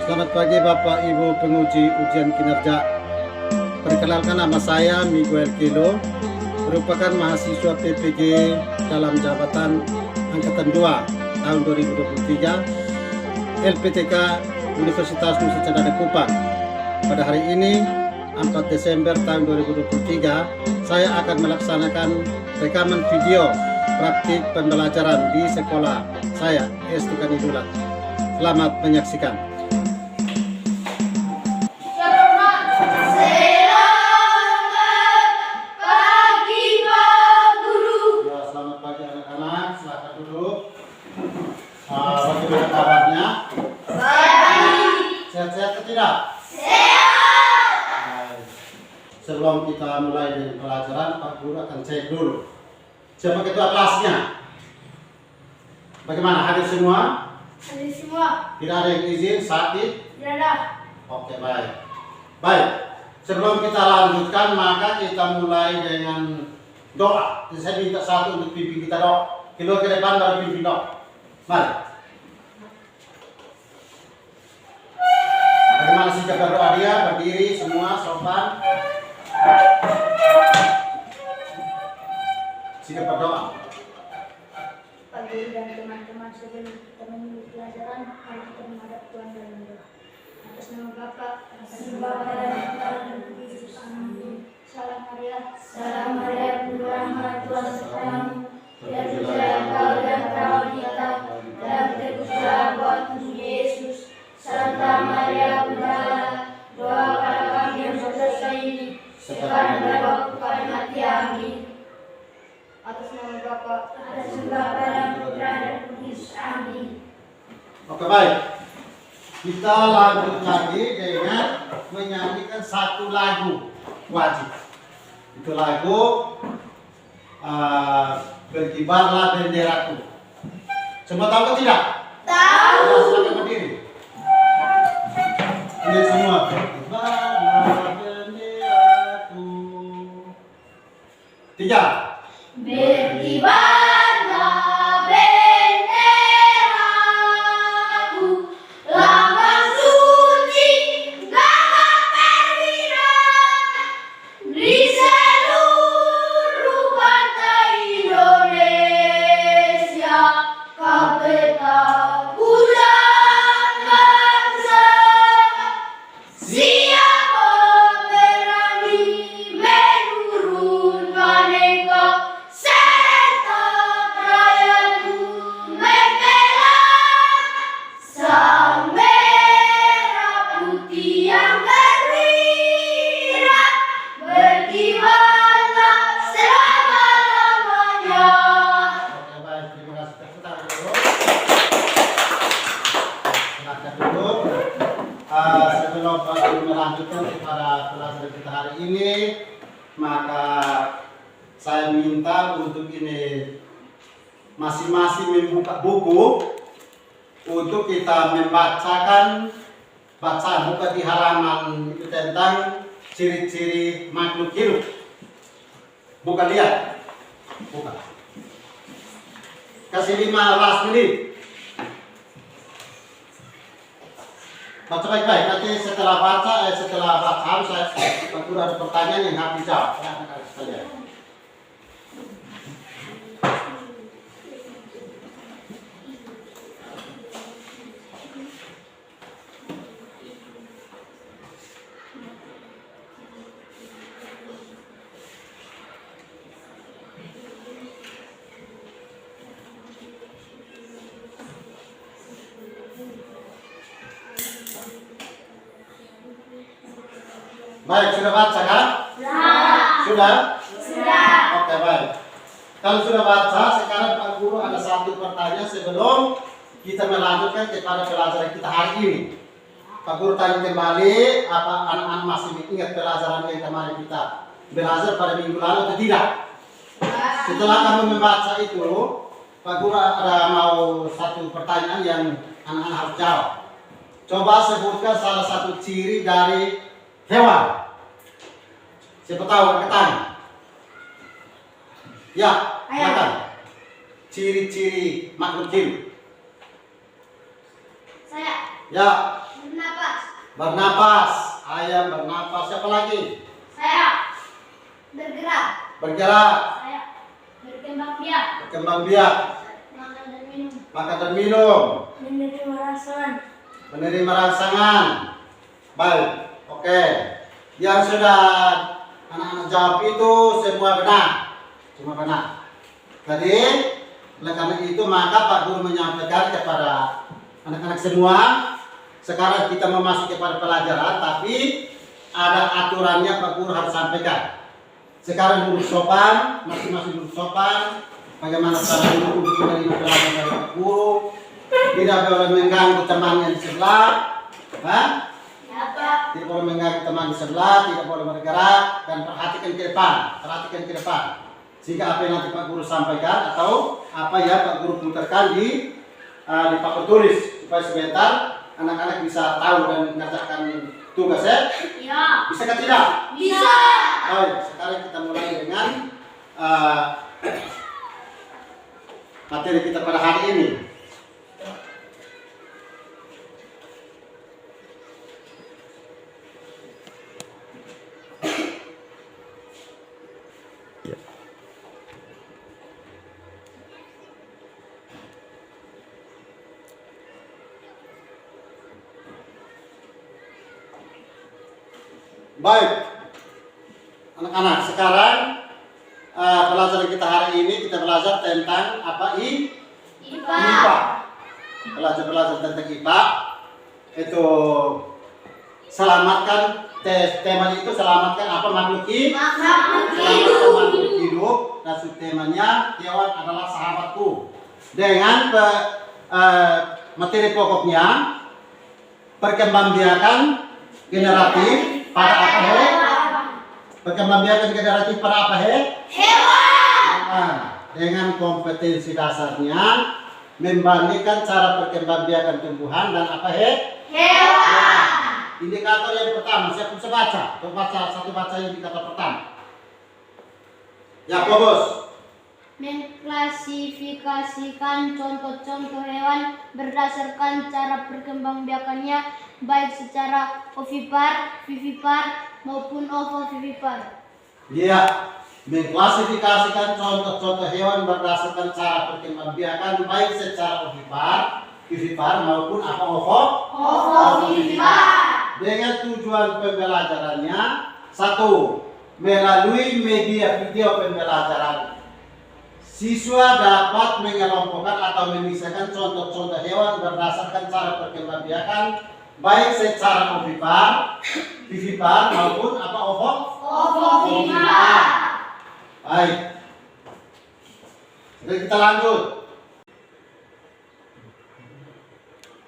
Selamat pagi Bapak Ibu penguji ujian kinerja. Perkenalkan, nama saya Miguel Kilo, merupakan mahasiswa PPG dalam jabatan Angkatan 2 tahun 2023 LPTK Universitas Nusa Cendana Kupang. Pada hari ini 4 Desember tahun 2023 saya akan melaksanakan rekaman video praktik pembelajaran di sekolah saya SD Kanidulat. Selamat menyaksikan. Bagaimana kabarnya? Sehat-sehat atau tidak? Sehat. Sebelum kita mulai dengan pelajaran, Pak Guru akan cek dulu siapa ketua kelasnya. Bagaimana, hadir semua? Hadir semua. Tidak ada yang izin, sakit? Tidak ada. Oke, baik. Baik, sebelum kita lanjutkan, maka kita mulai dengan doa. Jadi saya minta satu untuk pimpin kita doa. Kedua ke depan baru pimpin doa. Mari. Bagaimana sikap berdoa dia? Berdiri semua sopan. Sikap berdoa. Pak Guru dan teman-teman, sebelum kita memulai pelajaran, mari kita menghadap Tuhan dalam doa. Atas nama Bapa, atas nama Bapa dan Putra dan Roh Kudus. Amin. Salam Maria. Salam Maria, penuh rahmat, Tuhan sertamu. Terpujilah engkau di antara wanita, dan terpujilah buah tubuh Yesus. Santa Maria Bunda Allah, doakanlah kami yang berdosa ini, sekarang dan waktu kami mati. Amin. Atas nama Bapa, atas nama Bapa dan Putra dan Roh Kudus. Amin. Oke, baik. Kita lanjut lagi dengan menyanyikan satu lagu wajib. Itu lagu Berkibarlah Benderaku. Semua tahu atau tidak? Tahu. Ya, silakan berdiri. Ini semua. Berkibarlah benderaku. 3. Berkibarlah benderaku, lambang suci gagah perwira di seluruh pantai Indonesia. Kau tetap pulang bangsa, siap berani menurunkan engkau. Sebelum melanjutkan kepada pelajaran kita hari ini, maka saya minta untuk ini masing-masing membuka buku untuk kita membacakan bacaan buka di halaman itu tentang ciri-ciri makhluk hidup. Bukan lihat, buka. Kasih 15 menit. Baca baik-baik, nanti setelah bacaan saya ada pertanyaan yang harus dijawab. Ya, anak-anak sekalian. Baik, sudah baca kan? Sudah. Oke, baik. Kalau sudah baca, sekarang Pak Guru ada satu pertanyaan sebelum kita melanjutkan kepada pelajaran kita hari ini. Pak Guru tanya kembali, apa anak-anak masih ingat pelajaran yang kemarin kita belajar pada minggu lalu atau tidak? Setelah kamu membaca itu, Pak Guru ada mau satu pertanyaan yang anak-anak harus jawab. Coba sebutkan salah satu ciri dari hewan. Siapa tahu angkat tangan? Ya, silakan. Ciri-ciri makhluk hidup. Saya. Ya. Kenapa Bernapas. Ayam bernapas. Siapa lagi? Saya. Bergerak. Bergerak. Saya. Berkembang biak. Berkembang biak. Makan dan minum. Makan dan minum. Menerima rangsangan. Menerima rangsangan. Baik. Oke. Yang sudah anak-anak jawab itu semua benar. Semua benar. Jadi, oleh karena itu maka Pak Guru menyampaikan kepada anak-anak semua, sekarang kita memasuki pada pelajaran, tapi ada aturannya Pak Guru harus sampaikan. Sekarang duduk sopan, masing-masing duduk sopan. Bagaimana cara duduk untuk menerima pelajaran dari Pak Guru? Tidak boleh mengganggu temannya di sebelah. Hah? Tidak boleh mengganggu teman di sebelah, tidak boleh bergerak, dan perhatikan ke depan. Perhatikan ke depan. Sehingga apa yang nanti Pak Guru sampaikan atau apa yang Pak Guru putarkan di papan tulis, supaya sebentar anak-anak bisa tahu dan mengerjakan tugas ya. Ya. Bisa kan tidak? Bisa. Baik, sekarang kita mulai dengan materi kita pada hari ini. Baik, anak-anak, sekarang pelajaran kita hari ini kita belajar tentang apa? IPA. Belajar tentang IPA. Itu selamatkan tema itu selamatkan apa makhluk hidup. Selamatkan makhluk hidup, dan subtemanya hewan adalah sahabatku. Dengan materi pokoknya perkembangbiakan generatif pada apa he? Perkembangbiakan generatif pada apa he? Hewan. Dengan kompetensi dasarnya membandingkan cara perkembangbiakan tumbuhan dan apa he? Hewan. Indikator yang pertama, siapa bisa baca? Baca indikator pertama. Ya, Bos. Mengklasifikasikan contoh-contoh hewan berdasarkan cara perkembangbiakannya, baik secara ovipar, vivipar maupun ovovivipar. Iya, mengklasifikasikan contoh-contoh hewan berdasarkan cara perkembangbiakan baik secara ovipar, vivipar maupun apa ovovivipar. Dengan tujuan pembelajarannya, 1. Melalui media video pembelajaran, siswa dapat mengelompokkan atau memisahkan contoh-contoh hewan berdasarkan cara perkembangbiakan baik secara ovipar, vivipar maupun apa ovovivipar. Baik. Jadi kita lanjut.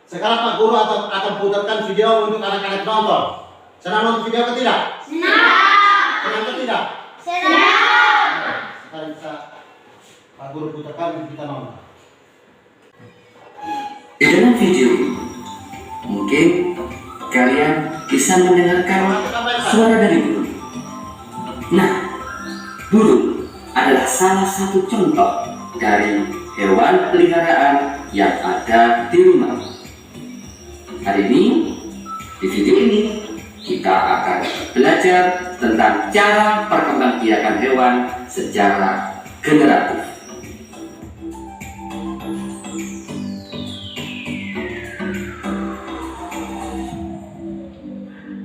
Sekarang Pak Guru akan putarkan video untuk anak-anak nonton. Senang nonton video atau tidak? Senang atau tidak? Sekarang bisa Pak Guru putarkan, kita nonton. Di dalam video ini, mungkin kalian bisa mendengarkan suara dari burung. Nah, burung adalah salah satu contoh dari hewan peliharaan yang ada di rumah. Hari ini, di video ini, kita akan belajar tentang cara perkembangbiakan hewan secara generatif.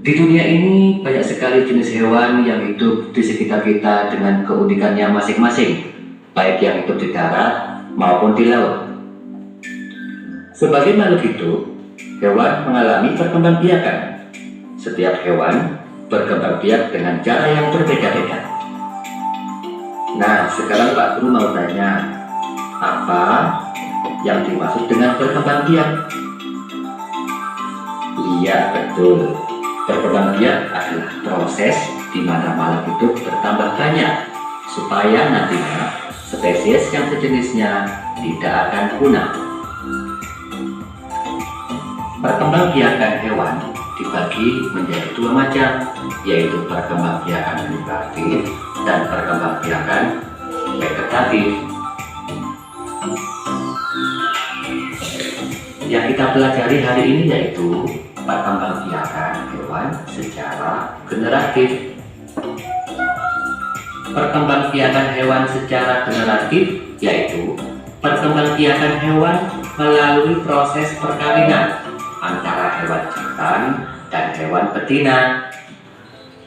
Di dunia ini banyak sekali jenis hewan yang hidup di sekitar kita dengan keunikannya masing-masing, baik yang hidup di darat maupun di laut. Sebagai makhluk hidup, hewan mengalami perkembangbiakan. Setiap hewan berkembang biak dengan cara yang berbeda-beda. Nah, sekarang Pak Guru mau tanya, apa yang dimaksud dengan berkembang biak? Iya, betul. Berkembang biak adalah proses di mana makhluk hidup bertambah banyak supaya nantinya spesies yang sejenisnya tidak akan punah. Perkembangbiakan hewan dibagi menjadi dua macam, yaitu perkembangbiakan edukatif dan perkembangbiakan vegetatif. Yang kita pelajari hari ini yaitu perkembangbiakan generatif. Perkembangbiakan hewan secara generatif yaitu perkembangbiakan hewan melalui proses perkawinan antara hewan jantan dan hewan betina.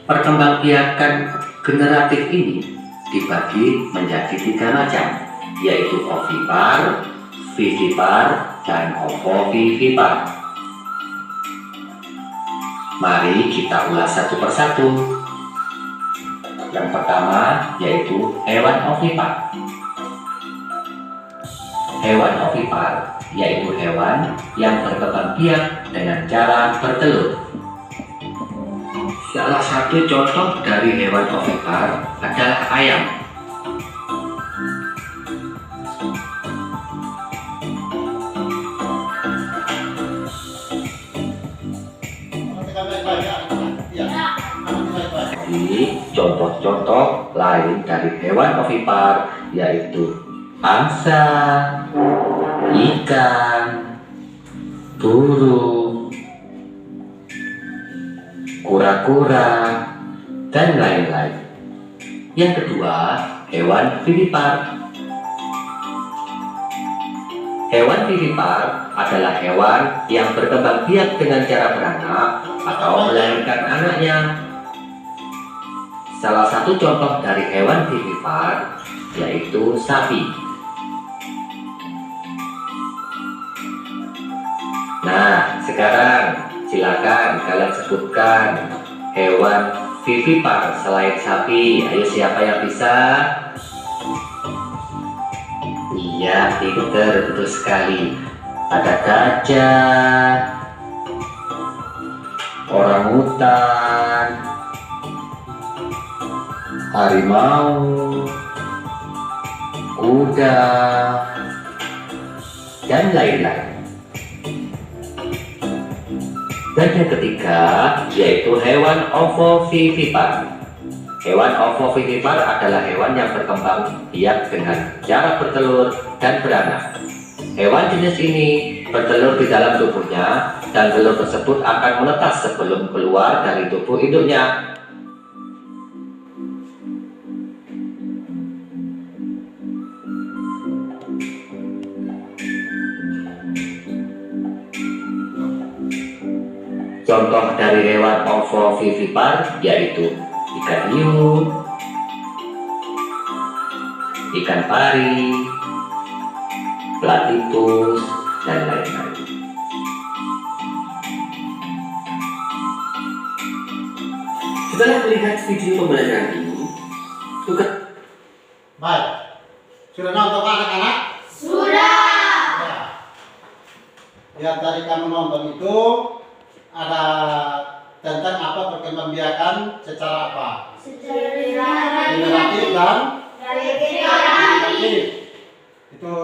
Perkembangbiakan generatif ini dibagi menjadi 3 macam, yaitu ovipar, vivipar, dan ovovivipar. Mari kita ulas satu persatu. Yang pertama yaitu hewan ovipar. Hewan ovipar yaitu hewan yang berkembang biak dengan cara bertelur. Salah satu contoh dari hewan ovipar adalah ayam. Perhatikan baik-baik ya. Ya. Perhatikan baik-baik. Jadi, contoh-contoh lain dari hewan ovipar yaitu angsa, ikan, burung, kura-kura, dan lain-lain. Yang kedua, hewan vivipar. Hewan vivipar adalah hewan yang berkembang biak dengan cara beranak atau melahirkan anaknya. Salah satu contoh dari hewan vivipar yaitu sapi. Nah, sekarang silakan kalian sebutkan hewan vivipar selain sapi. Ayo, siapa yang bisa? Iya, pinter, betul sekali. Ada gajah, orangutan, harimau, kuda, dan lain-lain. Dan yang ketiga yaitu hewan ovovivipar. Hewan ovovivipar adalah hewan yang berkembang biak dengan cara bertelur dan beranak. Hewan jenis ini bertelur di dalam tubuhnya dan telur tersebut akan menetas sebelum keluar dari tubuh induknya. Contoh dari hewan ovovivipar yaitu ikan hiu, ikan pari, platypus, dan lain-lain. Setelah melihat video pembelajaran ini, tugas Baik. Sudah nonton anak-anak? Sudah. Yang tadi kamu nonton itu ada tentang apa perkembangbiakan secara apa? Generatif dan generatif. Itu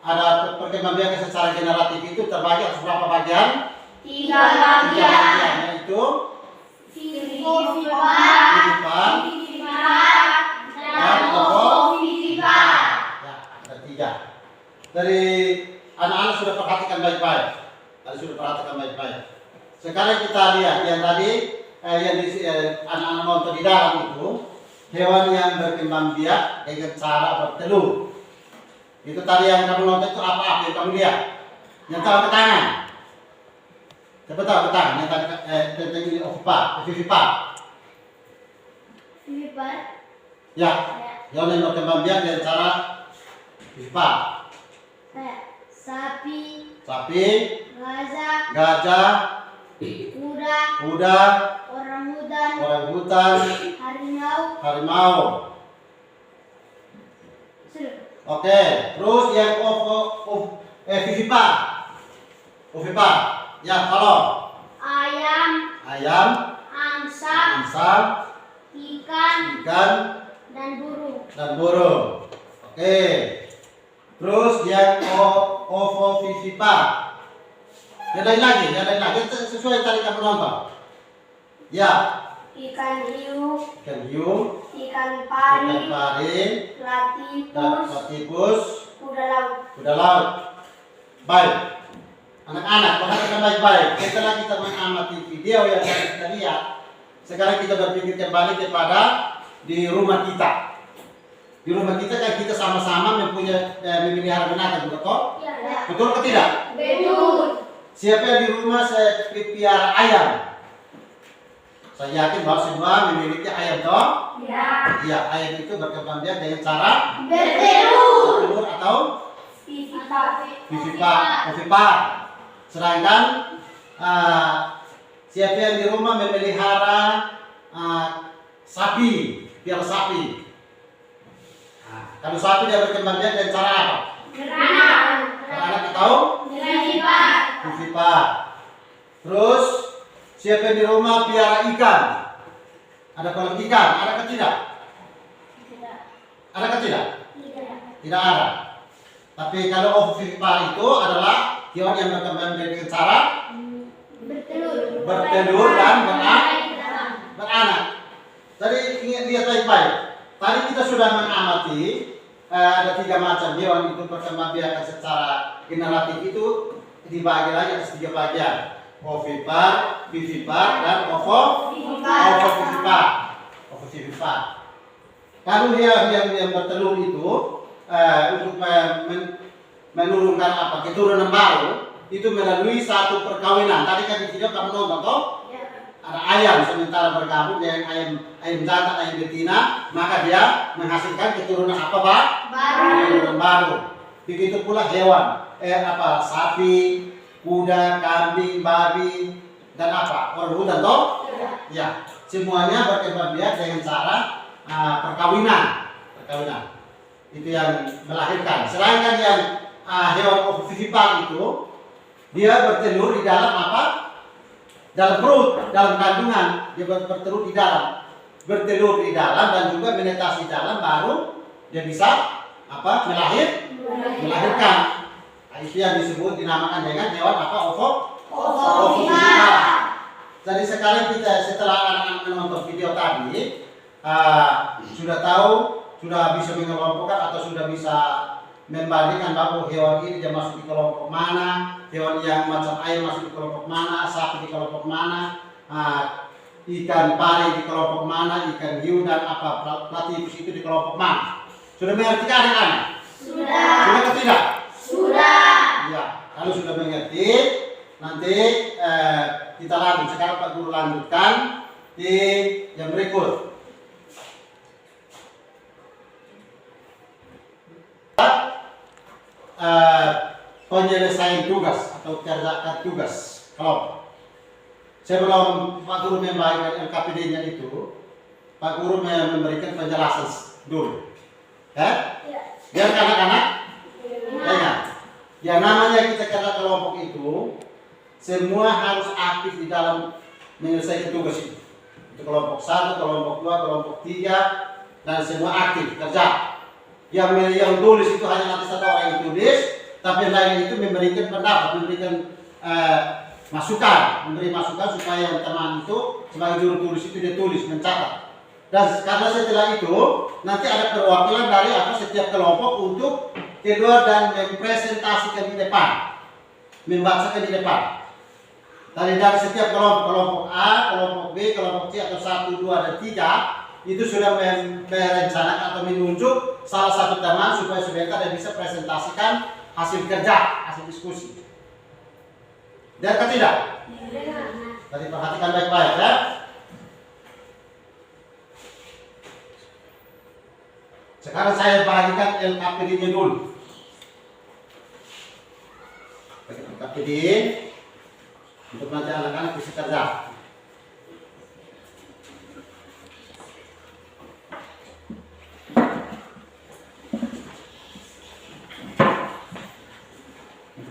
ada perkembangbiakan secara generatif itu terbagi atas berapa bagian? 3 bagian, yaitu vivipar dan ovovivipar. Ya, ada 3. Dari anak-anak sudah perhatikan baik-baik. Sekarang kita lihat yang tadi anak-anak nonton di dalam itu hewan yang berkembang biak dengan cara bertelur. Itu tadi yang kamu nonton itu apa yang kamu lihat? Yang tahu ke tangan. Siapa tahu ke tangan? Yang tadi tentang ini vivipar. Ya, hewan yang berkembang biak dengan cara vivipar. Sapi, gajah, kuda, orangutan, harimau. Oke, terus yang vivipar. Ovipar. Ya, kalau ayam, angsa, ikan, dan burung. Oke. Terus yang ovovivipar. Yang lain lagi sesuai tadi kamu nonton. Ya. Ikan hiu, ikan pari, platypus, kuda laut. Baik. Anak-anak, perhatikan baik-baik. Setelah kita mengamati video yang tadi kita lihat, sekarang kita berpikir kembali kepada di rumah kita. Di rumah kita kan kita sama-sama mempunyai memelihara binatang, betul? Ya. Betul atau tidak? Betul. Siapa yang di rumah saya pelihara ayam? Saya yakin bahwa semua memiliki ayam, toh? Ya. Iya, ayam itu berkembang biak dengan cara Bertelur. atau ovipar. Sedangkan siapa yang di rumah memelihara sapi, piara sapi. Nah, kalau sapi dia berkembang biak dengan cara apa? Beranak atau ovipar. Terus siapa yang di rumah piara ikan? Ada kolam ikan, ada ke tidak? Ada ke tidak? Tidak ada. Tapi kalau ovipar itu adalah hewan yang berkembang dengan cara bertelur dan beranak. Tadi lihat baik-baik. Tadi kita sudah mengamati ada 3 macam hewan itu berkembang biak secara generatif itu dibagi lagi atas 3 bagian. Ovipar, vivipar, dan ovovivipar. Kalau yang bertelur itu untuk menurunkan keturunan baru itu melalui satu perkawinan. Tadi kan di video kamu nonton toh? Ada ayam sementara bergabung dengan ayam jantan, ayam betina, maka dia menghasilkan keturunan apa, Pak? Keturunan baru. Begitu pula hewan, sapi, kuda, kambing, babi, dan orang hutan toh? Ya, semuanya berkembang biak dengan cara perkawinan. Itu yang melahirkan. Sedangkan yang hewan ovipar itu dia bertelur di dalam apa? Dalam perut, dalam kandungan. Dia bertelur di dalam. Bertelur di dalam dan juga menetas di dalam, baru dia bisa melahirkan. Nah, itu yang disebut dinamakan dengan hewan ovipar. Jadi sekarang kita setelah anak-anak menonton video tadi sudah tahu, sudah bisa mengelompokkan atau sudah bisa membandingkan bahwa hewan ini dia masuk di kelompok mana, hewan yang macam ayam masuk di kelompok mana, sapi di kelompok mana, ikan pari di kelompok mana, ikan hiu dan platypus itu di kelompok mana. Sudah mengerti kan anak-anak? Sudah atau tidak? Sudah. Ya, kalau sudah mengerti, nanti kita lanjut. Sekarang Pak Guru lanjutkan di yang berikut. Penyelesaian tugas atau kerjakan tugas kelompok. Sebelum Pak Guru membagikan LKPD-nya itu, Pak Guru memberikan penjelasan dulu. Ya? Biar anak-anak ingat. Ya, namanya kita kerja kelompok itu semua harus aktif di dalam menyelesaikan tugas itu. Itu kelompok 1, kelompok 2, kelompok 3, dan semua aktif kerja. Yang tulis itu hanya nanti 1 orang yang tulis, tapi yang lain itu memberikan pendapat, memberi masukan supaya yang teman itu sebagai juru tulis itu dia tulis, mencatat. Dan karena setelah itu nanti ada perwakilan dari setiap kelompok untuk keluar dan mempresentasikan di depan, membacakan di depan. Dari setiap kelompok A, kelompok B, kelompok C atau 1, 2, dan 3 itu sudah merencanakan atau menunjuk salah satu teman supaya sebentar dia bisa presentasikan hasil kerja, hasil diskusi. Dan tidak? Tadi perhatikan baik-baik ya. Sekarang saya bagikan LKPD-nya dulu. LKPD untuk nanti anak-anak bisa kerja.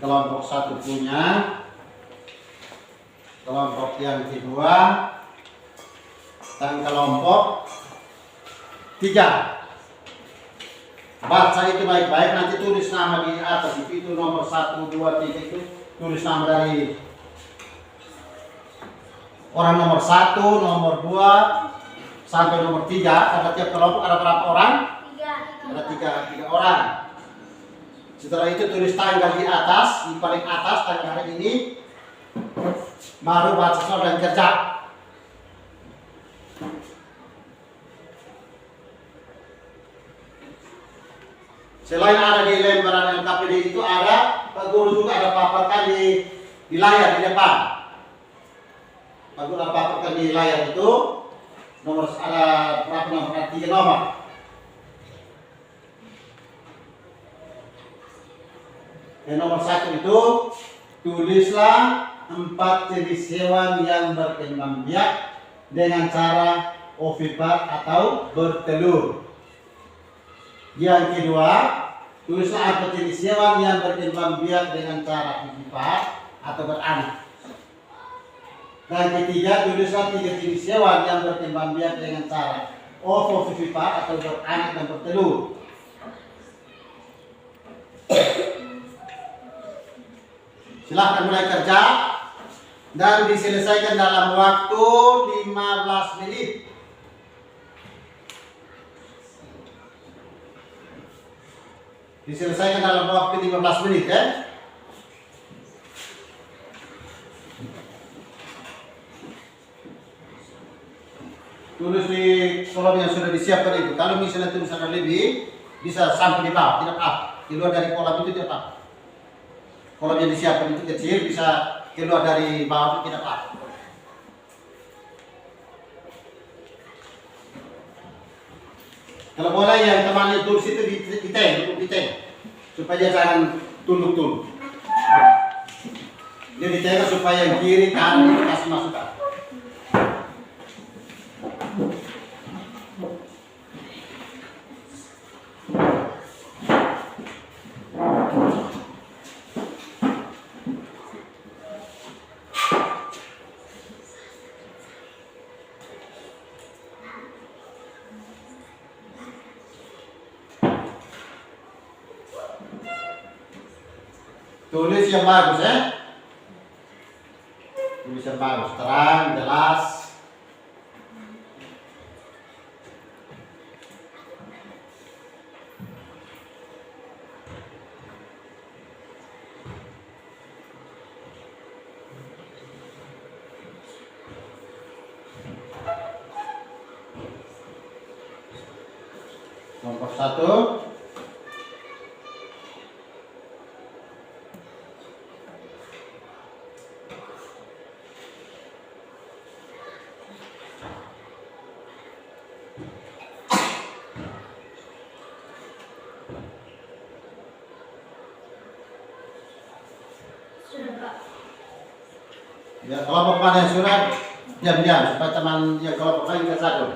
Kelompok 1 punya, kelompok yang kedua, dan kelompok 3. Baca itu baik-baik, nanti tulis nama di atas itu nomor 1, 2, 3 itu tulis nama dari orang nomor 1, nomor 2 sampai nomor 3. Pada tiap kelompok ada berapa orang? 3. Ada 3 orang. Setelah itu tulis tanggal di atas, di paling atas tanggal hari ini, baru baca soal dan kerja. Selain ada di lembaran LKPD itu ada, Pak Guru juga ada paparkan di layar di depan. Pak Guru ada paparkan di layar itu nomor ada berapa nomor? Ada 3 nomor. Yang nomor 1 itu tulislah 4 jenis hewan yang berkembang biak dengan cara ovipar atau bertelur. Yang kedua, tulislah 4 jenis hewan yang berkembang biak dengan cara ovipar atau beranak. Dan ketiga, tulislah 3 jenis hewan yang berkembang biak dengan cara ovovivipar atau beranak dan bertelur. Silahkan mulai kerja dan diselesaikan dalam waktu 15 menit. Diselesaikan dalam waktu 15 menit ya. Tulis di kolom yang sudah disiapkan itu. Kalau misalnya tulisan lebih, bisa sampai di bawah, tidak apa. Keluar dari kolom itu tidak apa. Kolom yang disiapkan itu kecil, bisa keluar dari bawah itu tidak apa. Kalau boleh yang temannya tulis itu diteng, supaya jangan tunduk-tunduk. Dia diteng supaya yang kiri kanan itu kasih masukan. Tulis yang bagus ya. Tulis yang bagus, terang, jelas. Nomor 1. Ya, kelompok mana yang surat diam-diam supaya teman yang kelompok lain tidak satu.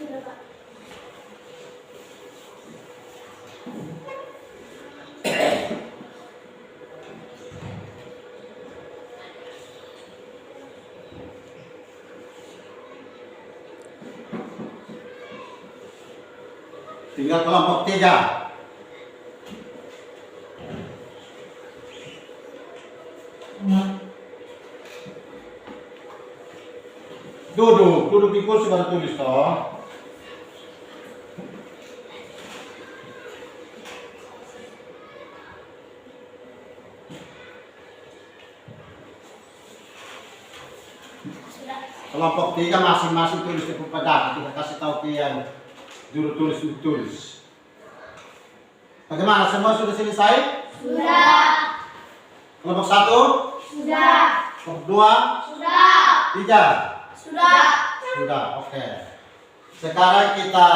Sudah, Pak. Tinggal kelompok 3. Duduk di kursi baru tulis toh. Kelompok 3 masing-masing tulis di pulpen. Kita kasih tahu ke yang juru tulis. Bagaimana, semua sudah selesai? Sudah. Kelompok 1? Sudah. Kelompok 2? Sudah. 3? Sudah. Sudah, oke. Sekarang kita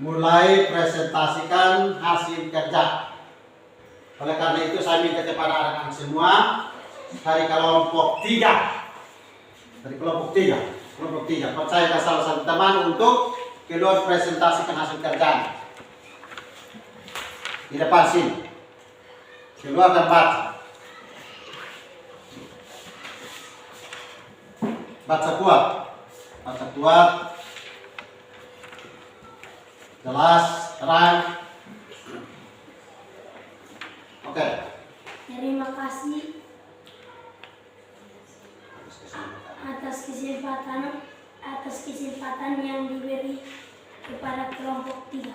mulai presentasikan hasil kerja. Oleh karena itu saya minta kepada anak-anak semua dari kelompok 3. Dari kelompok 3. Kelompok 3. Percayakan salah satu teman untuk keluar presentasikan hasil kerjaan. Di depan sini. Keluar dan baca. Baca kuat. Baca kuat. Jelas, terang. Oke. Terima kasih atas kesempatan yang diberi kepada kelompok 3.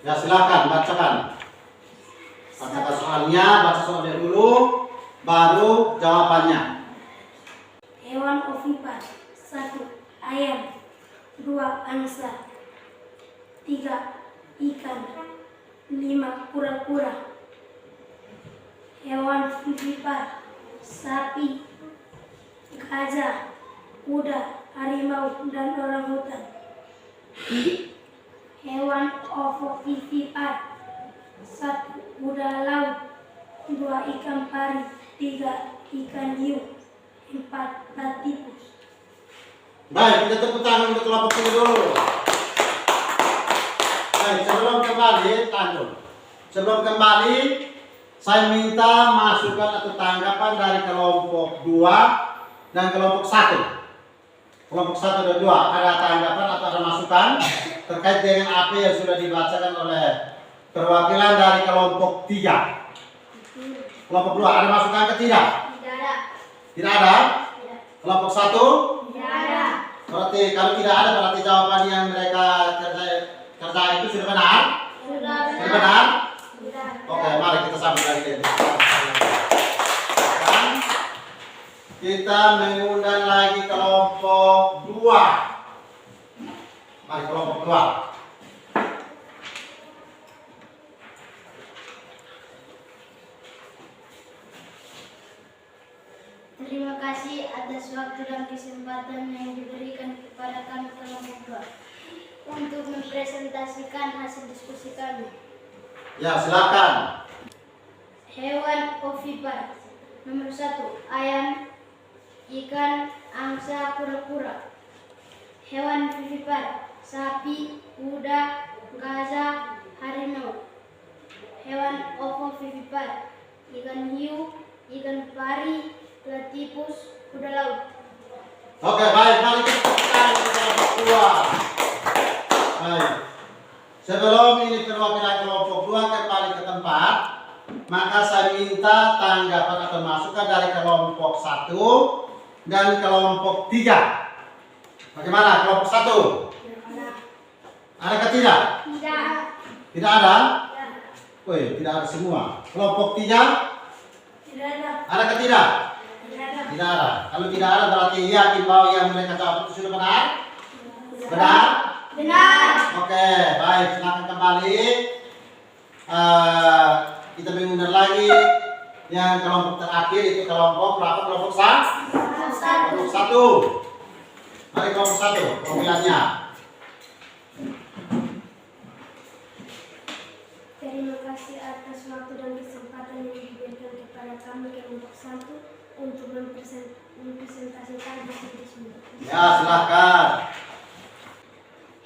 Ya, silakan bacakan. Bacakan soalnya, baca soalnya dulu, baru jawabannya. Hewan ovipar. 1. 2 angsa, 3 ikan, 5 kura-kura, hewan vivipar, sapi, gajah, kuda, harimau, dan orangutan. Hewan ovovivipar, 1 kuda laut, 2 ikan pari, 3 ikan hiu, 4 platypus. Baik, kita tepuk tangan untuk kelompok ini dulu. Baik, sebelum kembali, sebelum kembali, saya minta masukan atau tanggapan dari kelompok 2 dan kelompok 1. Kelompok 1 dan 2, ada tanggapan atau ada masukan terkait dengan apa yang sudah dibacakan oleh perwakilan dari kelompok 3. Kelompok 2, ada masukan ke tidak? Tidak ada. Tidak ada? Tidak. Kelompok 1? Tidak ada. Berarti kalau tidak ada, berarti jawaban yang mereka kerjakan itu sudah benar? Sudah Sudah benar? Sudah. Oke, mari kita sambut lagi. Kita mengundang lagi kelompok 2. Mari kelompok 2. Terima kasih atas waktu dan kesempatan yang diberikan kepada kami kelompok 2 untuk mempresentasikan hasil diskusi kami. Ya, silakan. Hewan ovipar. Nomor 1, ayam, ikan, angsa, kura-kura. Hewan vivipar, sapi, kuda, gajah, harimau. Hewan ovovivipar, ikan hiu, ikan pari, platypus, kuda laut. Oke, baik, mari kita tepukkan untuk kelompok 2. Baik. Sebelum ini perwakilan kelompok 2 kembali ke tempat, maka saya minta tanggapan atau masukan dari kelompok 1 dan kelompok 3. Bagaimana kelompok 1? Ada ke tidak? Tidak. Tidak ada? Woi, tidak ada semua. Kelompok 3? Tidak ada. Ada ke tidak? Tidak ada. Tidak ada. Kalau tidak ada berarti yakin bahwa yang mereka jawab itu sudah benar? Benar? Benar. Oke, baik, silakan kembali. Kita mengundang lagi yang kelompok terakhir, itu kelompok berapa? Kelompok 1. Kelompok 1. Mari kelompok 1, perwakilannya. Terima kasih atas waktu dan kesempatan yang diberikan kepada kami kelompok 1 untuk mempresentasikan hasil diskusi. Ya, silakan.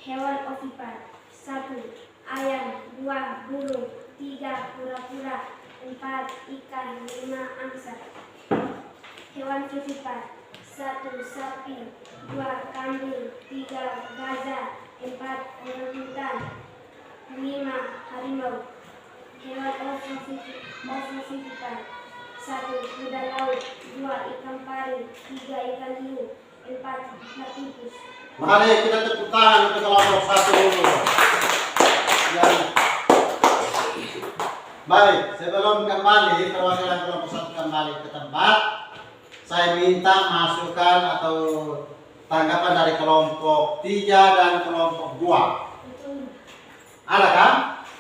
Hewan ovipar. 1 ayam, 2 burung, 3 kura-kura, 4 ikan, 5 angsa. Hewan vivipar. 1 sapi, 2 kambing, 3 gajah, 4 orangutan, 5 harimau. Hewan ovovivipar. 1 kuda laut, 2 ikan pari, 3 ikan hiu, 4 platypus. Mari kita tepuk tangan untuk kelompok 1 dulu. Ya. Baik, sebelum kembali perwakilan kelompok 1 kembali ke tempat, saya minta masukan atau tanggapan dari kelompok 3 dan kelompok 2. Ada kan?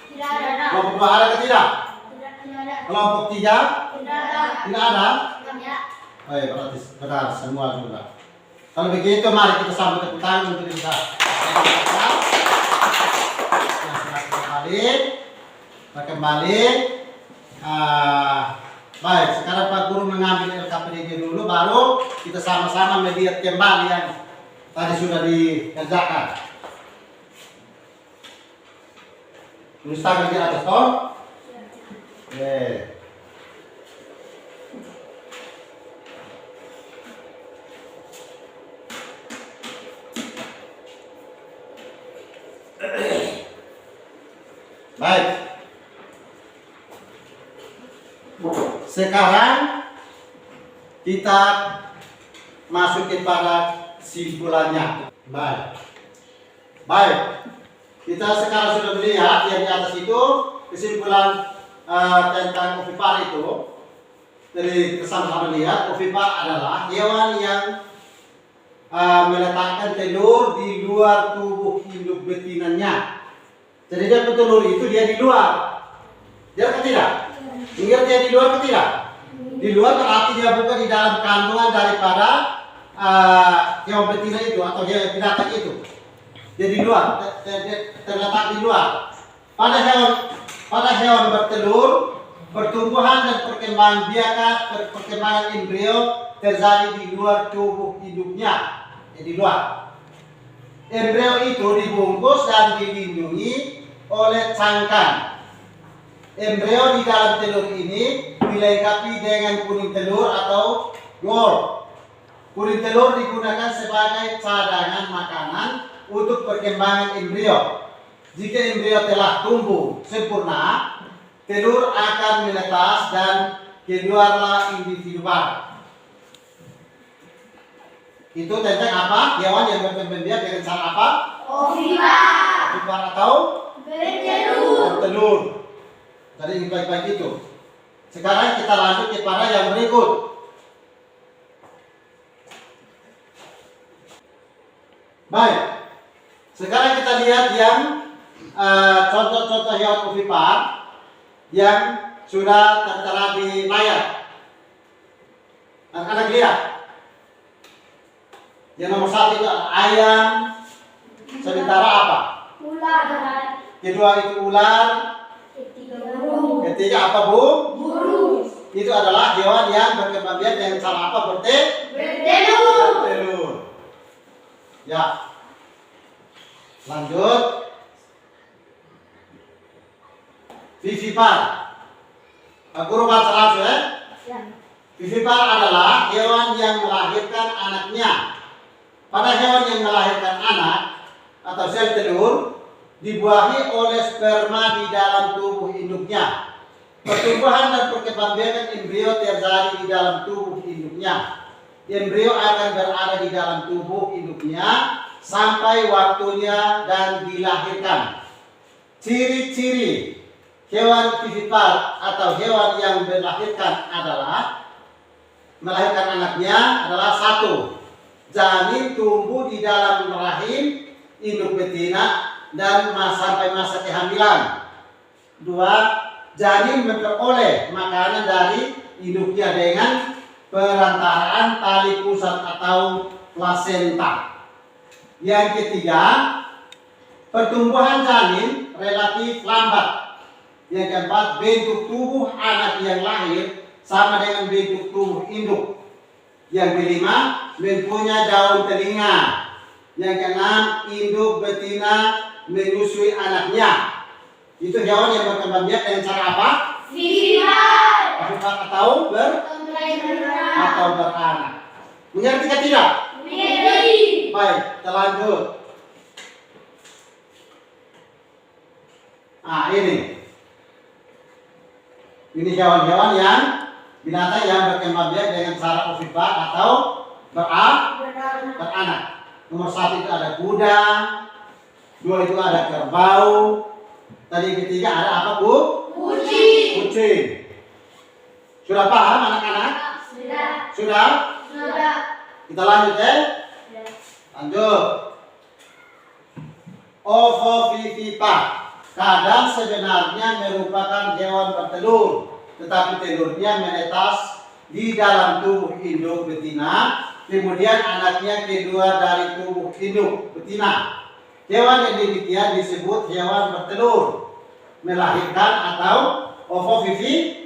Tidak ada. Kelompok 2 ada ke tidak? Tidak ada. Kelompok 3? Tidak ada. Tidak ada? Tidak. Baik, berarti benar semua juga. Kalau begitu mari kita sambut tepuk tangan untuk kita. Kembali. Baik, sekarang Pak Guru mengambil LKPDG dulu, baru kita sama-sama melihat kembali yang tadi sudah dikerjakan. Tulis tangan di atas toh. Oke. Baik. Sekarang kita masuk kepada kesimpulannya. Baik. Baik. Kita sekarang sudah melihat yang di atas itu kesimpulan tentang ovipar itu. Jadi sama-sama lihat ovipar adalah hewan yang meletakkan telur di luar tubuh induk betinanya. Jadi dia telur itu dia di luar. Dia ke tidak? Ingat dia di luar ke tidak? Di luar berarti dia bukan di dalam kandungan daripada hewan betina itu atau dia binatang itu. Dia di luar, terletak di luar. Pada hewan bertelur, pertumbuhan dan perkembangan biakan, perkembangan embrio terjadi di luar tubuh induknya, di luar. Embrio itu dibungkus dan dilindungi oleh cangkang. Embrio di dalam telur ini dilengkapi dengan kuning telur atau ngol. Kuning telur digunakan sebagai cadangan makanan untuk perkembangan embrio. Jika embrio telah tumbuh sempurna, telur akan menetas dan keluarlah individu baru. Itu tentang apa? Hewan yang berkembang biak dengan cara apa? Ovipar atau bertelur. Jadi ini baik-baik itu. Sekarang kita lanjut kepada yang berikut. Baik. Sekarang kita lihat yang contoh-contoh hewan ovipar yang sudah tertera di layar. Anak-anak lihat. Yang nomor 1 itu ayam. Sementara apa? Ular. Kedua itu ular. Ketiga apa, Bu? Burung. Itu adalah hewan yang berkembang biak dengan cara apa? Bertelur. Ya. Lanjut. Vivipar. Guru baca langsung ya. Vivipar adalah hewan yang melahirkan anaknya. Pada hewan yang melahirkan anak atau sel telur dibuahi oleh sperma di dalam tubuh induknya. Pertumbuhan dan perkembangbiakan embrio terjadi di dalam tubuh induknya. Embrio akan berada di dalam tubuh induknya sampai waktunya dan dilahirkan. Ciri-ciri hewan vivipar atau hewan yang melahirkan anaknya adalah 1. Janin tumbuh di dalam rahim induk betina dan sampai masa kehamilan. 2. Janin memperoleh makanan dari induknya dengan perantaraan tali pusat atau plasenta. Yang ketiga, pertumbuhan janin relatif lambat. Yang keempat, bentuk tubuh anak yang lahir sama dengan bentuk tubuh induk. Yang kelima, mempunyai daun telinga. Yang keenam, induk betina menyusui anaknya. Itu hewan yang berkembang biak dengan cara apa? Vivipar atau beranak. Mengerti kan tidak? Baik, kita lanjut. Ini hewan-hewan yang binatang yang berkembang biak dengan cara ovipar atau beranak. Nomor 1 itu ada kuda, 2 itu ada kerbau, tadi ketiga ada apa, Bu? Kucing. Sudah paham anak-anak? Sudah? Kita lanjut ya. Lanjut. Ovovivipar kadang sebenarnya merupakan hewan bertelur, tetapi telurnya menetas di dalam tubuh induk betina, kemudian anaknya keluar dari tubuh induk betina. Hewan yang demikian disebut hewan bertelur, melahirkan atau ovovivipar.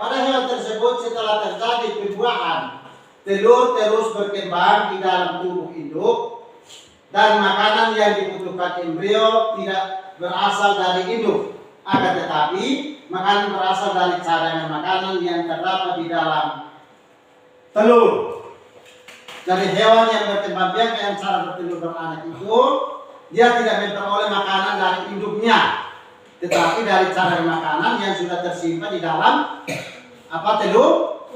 Pada hewan tersebut setelah terjadi pembuahan, telur terus berkembang di dalam tubuh induk dan makanan yang dibutuhkan embrio tidak berasal dari induk, akan tetapi makanan berasal dari cadangan makanan yang terdapat di dalam telur. Jadi hewan yang berkembang biak dengan cara bertelur beranak itu dia tidak memperoleh makanan dari induknya, tetapi dari cadangan makanan yang sudah tersimpan di dalam telur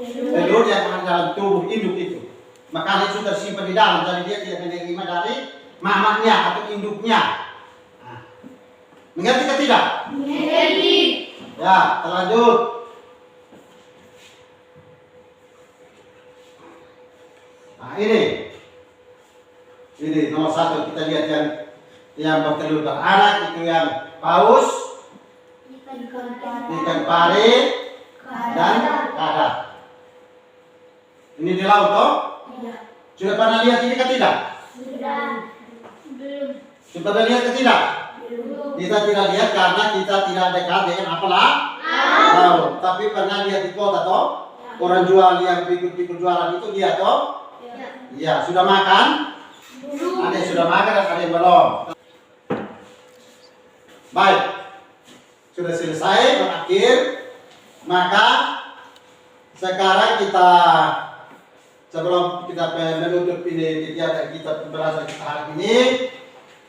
yang ada dalam tubuh induk itu. Makanan itu tersimpan di dalam, jadi dia tidak menerima dari mamanya atau induknya. Mengerti atau tidak? Mengerti. Ya, terlanjut. Nah ini nomor 1 kita lihat yang bertelur beranak itu yang paus, ikan pari, dan kada. Ini di laut toh? Sudah pernah lihat ini kan tidak? Belum. Sudah pernah lihat kan tidak? Kita tidak lihat karena kita tidak dekat dengan apalah laut. Tapi pernah lihat di kota toh? Orang jual yang pikul-pikul jualan itu lihat toh? Iya. Sudah makan? Ada yang sudah makan dan ada yang belum. Baik, sudah selesai berakhir. Maka sekarang kita sebelum kita menutup ini kegiatan kita pembelajaran kita hari ini,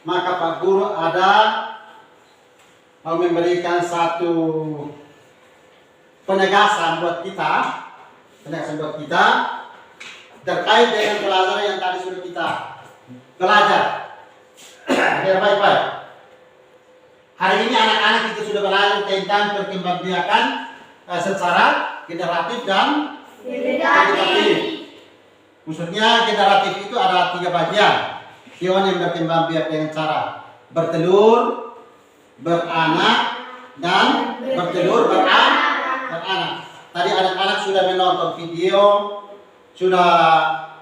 maka Pak Guru mau memberikan satu penegasan buat kita terkait dengan pelajaran yang tadi sudah kita belajar. Ya, baik-baik. Hari ini anak-anak kita sudah belajar tentang perkembangbiakan secara generatif dan vegetatif. Khususnya generatif itu ada 3 bagian. Hewan yang berkembang biak dengan cara bertelur, beranak, dan bertelur beranak. Tadi anak-anak sudah menonton video, sudah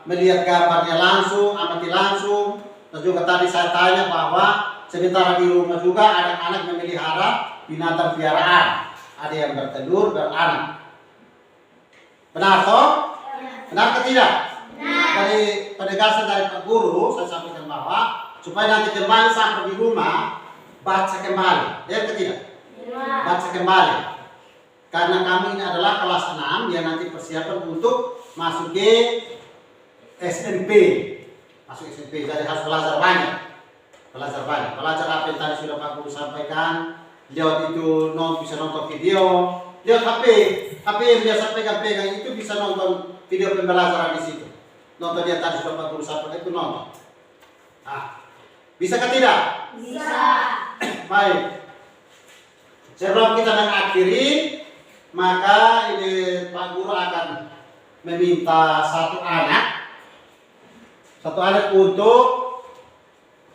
melihat gambarnya langsung, amati langsung. Dan juga tadi saya tanya bahwa sementara di rumah juga anak-anak memelihara binatang piaraan. Ada yang bertelur, beranak. Benar toh? Benar atau tidak? Dari penegasan dari Pak Guru, saya sampaikan bahwa supaya nanti kembali sampai di rumah, baca kembali. Ya atau tidak? Baca kembali. Karena kami ini adalah kelas 6 yang nanti persiapan untuk masuk ke SMP. Masuk SMP, jadi harus belajar banyak. Belajar apa yang tadi sudah Pak Guru sampaikan. Lewat itu bisa nonton video. Lewat HP yang biasa pegang-pegang itu bisa nonton video pembelajaran di situ. Nonton yang tadi sudah Pak Guru sampaikan itu nonton. Nah, bisa ke tidak? Bisa. Baik. Sebelum kita mengakhiri, maka ini Pak Guru akan meminta satu anak untuk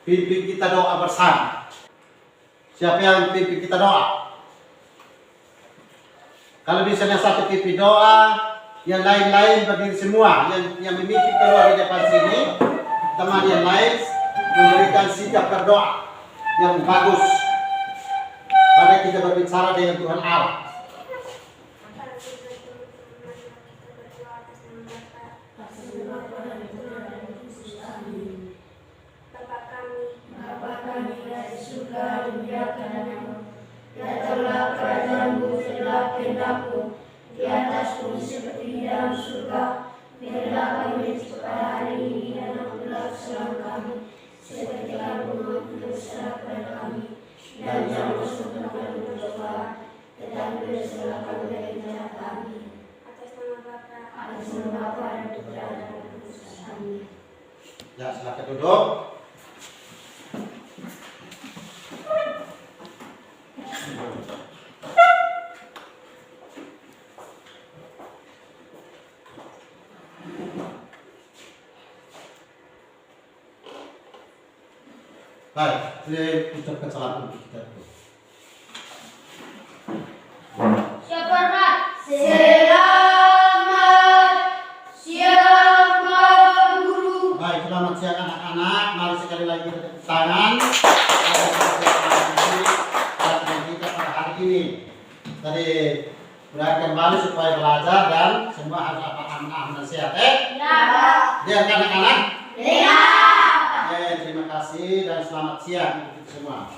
pimpin kita doa bersama. Siapa yang pimpin kita doa? Kalau misalnya satu pimpin doa, yang lain-lain berdiri semua. Yang memimpin keluar di depan sini, teman yang lain memberikan sikap berdoa yang bagus. Karena kita berbicara dengan Tuhan Allah. Bapa kami dari surga, dimuliakan namamu. Datanglah kerajaanmu, jadilah kehendakmu di atas bumi seperti di dalam surga. Berilah kami rezeki pada hari ini dan ampunilah kesalahan kami, seperti kami mengampuni dosa kepada kami. Dan jangan masukkan kami ke pencobaan, tetapi bebaskanlah kami dari jahat kami. Atas nama Bapa dan Putra dan Roh Kudus. Amin. Ya, silakan duduk. Baik, saya ucapkan salam untuk kita. Selamat siang, Pak Guru. Baik, selamat siang anak-anak. Mari sekali lagi kita tepuk tangan. Latihan kita pada hari ini. Tadi belajar kembali supaya belajar dan semua harus aman dan sehat. Lihat anak-anak. Terima kasih dan selamat siang untuk kita semua.